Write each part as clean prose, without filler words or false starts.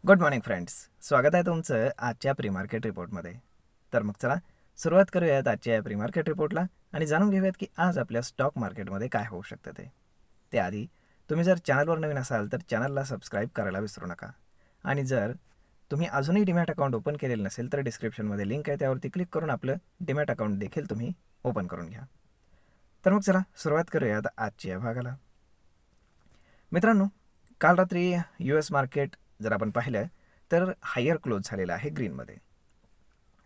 Good morning friends. स्वागत आहे तुमचं आजच्या प्री मार्केट रिपोर्टमध्ये. तर मग चला सुरुवात करूयात आजच्या या प्री मार्केट रिपोर्टला आणि जाणून घेऊयात की आज आपल्या स्टॉक मार्केटमध्ये काय होऊ शकतं ते. त्याआधी तुम्ही जर चॅनलवर नवीन असाल तर चॅनलला सबस्क्राईब करायला विसरू नका. आणि जर तुम्ही अजूनही डीमॅट अकाउंट ओपन केलेलं नसेल तर डिस्क्रिप्शनमध्ये लिंक आहे, त्यावरती क्लिक करून आपलं डीमॅट अकाउंट देखील तुम्ही ओपन करून घ्या. तर मग चला सुरुवात करूयात आजच्या या भागाला. मित्रांनो, काल रात्री US मार्केट जर आपण पाहिलं तर हायर क्लोज झालेलं आहे ग्रीनमध्ये.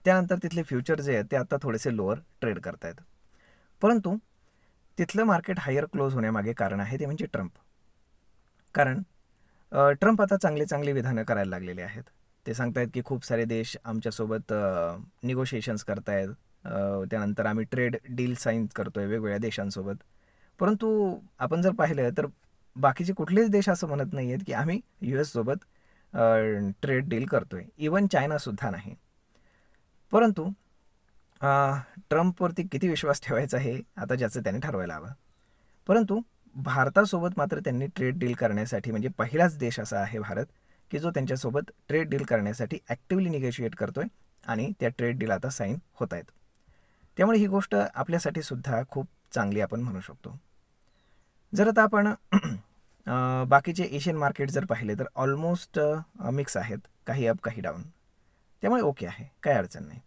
त्यानंतर तिथले फ्युचर जे आहेत ते आता थोडेसे लोअर ट्रेड करत आहेत. परंतु तिथलं मार्केट हायर क्लोज होण्यामागे कारण आहे ते म्हणजे ट्रम्प. कारण ट्रम्प आता चांगली विधानं करायला लागलेले आहेत. ते सांगतायत की खूप सारे देश आमच्यासोबत निगोशिएशन्स करतायत, त्यानंतर आम्ही ट्रेड डील साईन करतोय वेगवेगळ्या देशांसोबत. परंतु आपण जर पाहिलं तर बाकीचे कुठलेच देश असं म्हणत नाही आहेत की आम्ही US सोबत ट्रेड डील करतोय. इवन चायनासुद्धा नाही. परंतु ट्रम्पवरती किती विश्वास ठेवायचा हे आता ज्याचं त्याने ठरवायला हवं. परंतु भारतासोबत मात्र त्यांनी ट्रेड डील करण्यासाठी, म्हणजे पहिलाच देश असा आहे भारत की जो त्यांच्यासोबत ट्रेड डील करण्यासाठी ॲक्टिव्हली निगोशिएट करतोय आणि त्या ट्रेड डील आता साईन होत आहेत. त्यामुळे ही गोष्ट आपल्यासाठी सुद्धा खूप चांगली आपण म्हणू शकतो. जर आता आपण बाकीचे एशियन मार्केट जर पाहिले तर ऑलमोस्ट मिक्स आहेत, काही अप काही डाऊन. त्यामुळे ओके आहे, काही अडचण नाही.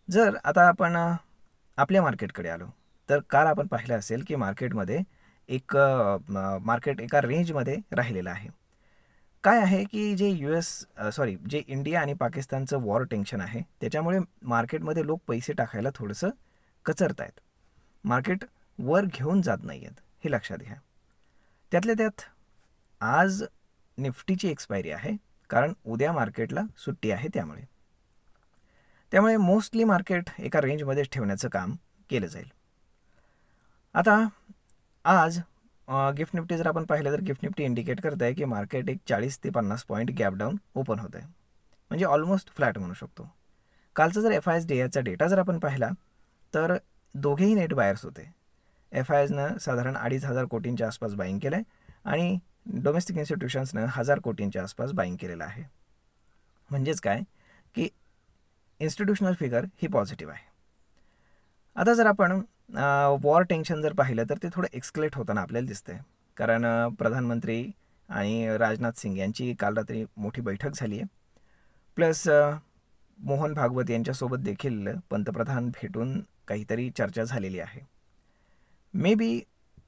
जर आता आपण आपल्या मार्केटकडे आलो तर काल आपण पाहिलं असेल की मार्केटमध्ये मार्केट एका रेंजमध्ये राहिलेलं आहे. काय आहे की जे इंडिया आणि पाकिस्तानचं वॉर टेन्शन आहे त्याच्यामुळे मार्केटमध्ये लोक पैसे टाकायला थोडंसं कचरत आहेत. मार्केट वर घेऊन जात नाही आहेत, हे लक्षात घ्या. त्यातल्या त्यात आज निफ्टीची एक्सपायरी आहे, कारण उद्या मार्केटला सुट्टी आहे. त्यामुळे मोस्टली मार्केट एका रेंजमध्येच ठेवण्याचं काम केलं जाईल. आता आज गिफ्ट निफ्टी जर आपण पाहिलं तर गिफ्ट निफ्टी इंडिकेट करत आहे की मार्केट एक 40 ते 50 पॉईंट गॅप डाऊन ओपन होत आहे, म्हणजे ऑलमोस्ट फ्लॅट म्हणू शकतो. कालचा जर FISDAचा डेटा जर आपण पाहिला तर दोघेही नेट बायर्स होते. FISनं साधारण 2,500 कोटींच्या आसपास बाईंग केलं आहे आणि डोमेस्टिक इन्स्टिट्यूशन्सनं 1,000 कोटींच्या आसपास बाईंग केलेलं आहे. म्हणजेच काय की इन्स्टिट्यूशनल फिगर ही पॉझिटिव्ह आहे. आता जर आपण वॉर टेन्शन जर पाहिलं तर ते थोडं एक्स्कलेट होताना आपल्याला दिसतंय, कारण प्रधानमंत्री आणि राजनाथ सिंग यांची काल रात्री मोठी बैठक झाली आहे. प्लस मोहन भागवत यांच्यासोबत देखील पंतप्रधान भेटून काहीतरी चर्चा झालेली आहे. मे बी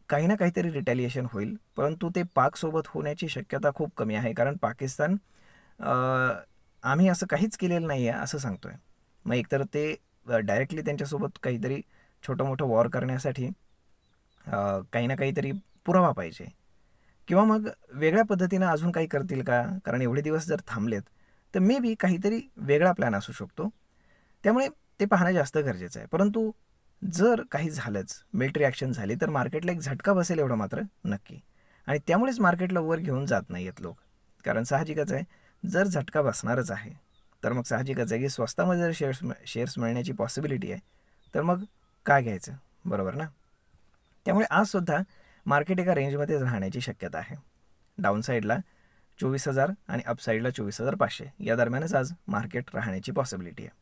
काही ना काहीतरी रिटॅलिएशन होईल, परंतु ते पाकसोबत होण्याची शक्यता खूप कमी आहे, कारण पाकिस्तान आम्ही असं काहीच केलेलं नाही आहे असं सांगतोय. मग एकतर ते डायरेक्टली त्यांच्यासोबत काहीतरी छोटं मोठं वॉर करण्यासाठी काही ना काहीतरी पुरावा पाहिजे, किंवा मग वेगळ्या पद्धतीनं अजून काही करतील का, कारण एवढे दिवस जर थांबलेत तर मे बी काहीतरी वेगळा प्लॅन असू शकतो. त्यामुळे ते पाहणं जास्त गरजेचं आहे. परंतु जर काही झालंच, मिलिटरी ॲक्शन झाली तर मार्केटला एक झटका बसेल एवढं मात्र नक्की. आणि त्यामुळेच मार्केटला वर घेऊन जात नाही आहेत लोक, कारण साहजिकच आहे जर झटका बसणारच आहे तर मग साहजिकच आहे की स्वस्तामध्ये जर शेअर्स मिळण्याची पॉसिबिलिटी आहे तर मग काय घ्यायचं, बरोबर ना. त्यामुळे आजसुद्धा मार्केट एका रेंजमध्येच राहण्याची शक्यता आहे. डाऊनसाईडला 24,000 आणि अपसाईडला 24,500 या दरम्यानच आज मार्केट राहण्याची पॉसिबिलिटी आहे.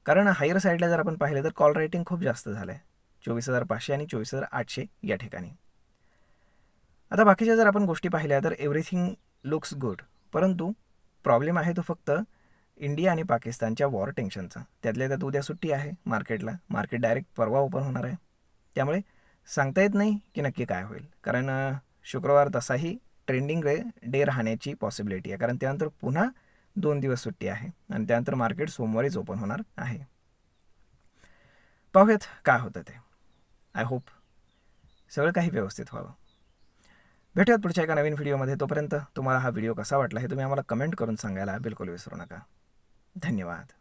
कारण हायर साईडला जर आपण पाहिलं तर कॉल रायटिंग खूप जास्त झालं आहे, 24,500 आणि 24,800 या ठिकाणी. आता बाकीच्या जर आपण गोष्टी पाहिल्या तर एव्हरीथिंग लुक्स गुड, परंतु प्रॉब्लेम आहे तो फक्त इंडिया आणि पाकिस्तानच्या वॉर टेन्शनचा. त्यातल्या त्यात उद्या सुट्टी आहे मार्केटला, मार्केट डायरेक्ट परवा ओपन होणार आहे. त्यामुळे सांगता येत नाही की नक्की काय होईल, कारण शुक्रवार तसाही ट्रेंडिंग डे राहण्याची पॉसिबिलिटी आहे, कारण त्यानंतर पुन्हा 2 दिवस सुट्टी आहे आणि त्यानंतर मार्केट सोमवारीच ओपन होणार आहे. पाहूयात काय होतं ते. आय होप सगळं काही व्यवस्थित व्हावं. भेटूयात पुढच्या एका नवीन व्हिडिओमध्ये. तोपर्यंत तुम्हाला हा व्हिडिओ कसा वाटला हे तुम्ही आम्हाला कमेंट करून सांगायला बिलकुल विसरू नका. धन्यवाद.